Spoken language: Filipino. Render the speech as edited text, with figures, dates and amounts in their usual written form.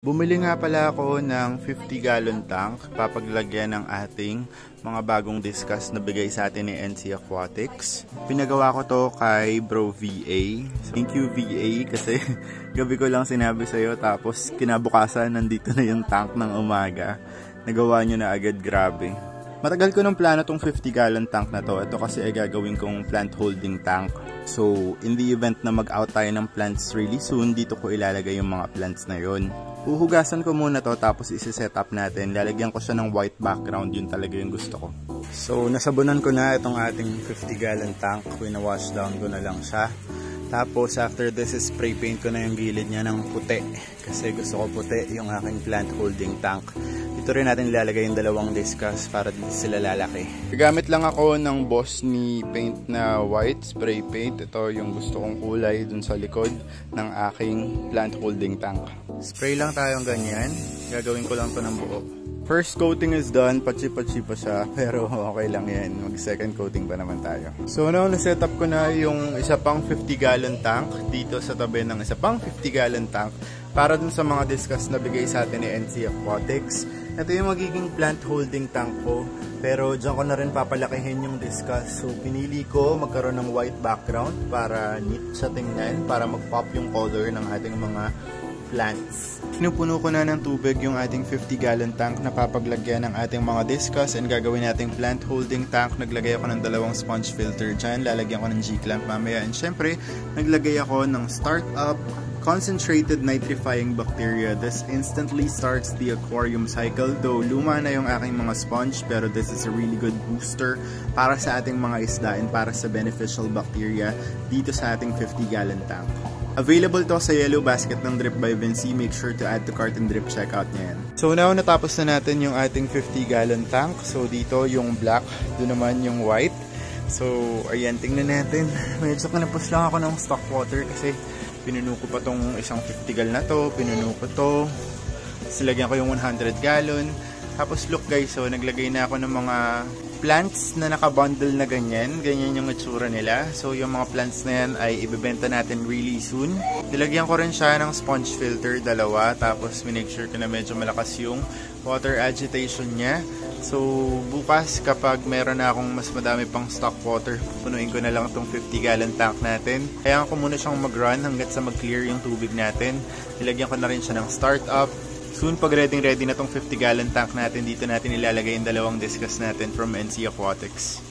Bumili nga pala ako ng 50-gallon tank, papaglagyan ng ating mga bagong discus na bigay sa atin ni NC Aquatics. Pinagawa ko to kay Bro VA. Thank you VA kasi gabi ko lang sinabi sa'yo tapos kinabukasan nandito na yung tank ng umaga. Nagawa nyo na agad, grabe. Matagal ko ng plano tong 50-gallon tank na to. Ito kasi ay gagawin kong plant holding tank. So, in the event na mag-out tayo ng plants really soon, dito ko ilalagay yung mga plants na yon. Uhugasan ko muna to tapos isi-set up natin. Lalagyan ko siya ng white background, yun talaga yung gusto ko. So, nasabunan ko na itong ating 50-gallon tank. Wina-wash down ko na lang siya. Tapos, after this, spray paint ko na yung gilid niya ng puti. Kasi gusto ko puti yung aking plant holding tank. Dito rin natin ilalagay yung dalawang discus para dito sila lalaki. Gamit lang ako ng Boss ni paint na white spray paint. Ito yung gusto kong kulay dun sa likod ng aking plant holding tank. Spray lang tayong ganyan. Gagawin ko lang to ng buo. First coating is done. Patsi-patsi pa siya. Pero okay lang yan. Mag second coating pa naman tayo. So now, na-set up ko na yung isa pang 50-gallon tank dito sa tabi ng isa pang 50-gallon tank para dun sa mga discus na bigay sa atin ni NC Aquatics. Ito yung magiging plant holding tank ko. Pero dyan ko na rin papalakihin yung discus. So pinili ko magkaroon ng white background para neat siya tingnan. Para mag-pop yung color ng ating mga plants. Pinupuno ko na ng tubig yung ating 50-gallon tank na papaglagyan ng ating mga discus and gagawin nating plant holding tank. Naglagay ako ng dalawang sponge filter dyan. Lalagyan ko ng G-clamp mamaya. And syempre, naglagay ako ng startup concentrated nitrifying bacteria. This instantly starts the aquarium cycle. Though luma na yung aking mga sponge, pero this is a really good booster para sa ating mga isda and para sa beneficial bacteria dito sa ating 50-gallon tank. Available to sa yellow basket ng Drip by Vinci. Make sure to add to cart and drip checkout niya yan. So now, natapos na natin yung ating 50-gallon tank. So dito yung black, doon naman yung white. So ayan, tingnan natin. Medyo kinapos lang ako ng stock water kasi pinuno ko pa tong isang 50-gal na to. Pinuno ko to. Silagyan ko yung 100 gallon. Tapos look guys, so naglagay na ako ng mga plants na nakabundle na ganyan. Ganyan yung itsura nila. So yung mga plants na yan ay ibebenta natin really soon. Nilagyan ko rin siya ng sponge filter, dalawa. Tapos minake sure ko na medyo malakas yung water agitation niya. So bukas kapag meron na akong mas madami pang stock water, punuin ko na lang itong 50-gallon tank natin. Kaya ko muna siyang mag-run hanggat sa mag-clear yung tubig natin. Nilagyan ko na rin siya ng startup. Soon, pag ready na tong 50-gallon tank natin, dito natin ilalagay yung dalawang discus natin from NC Aquatics.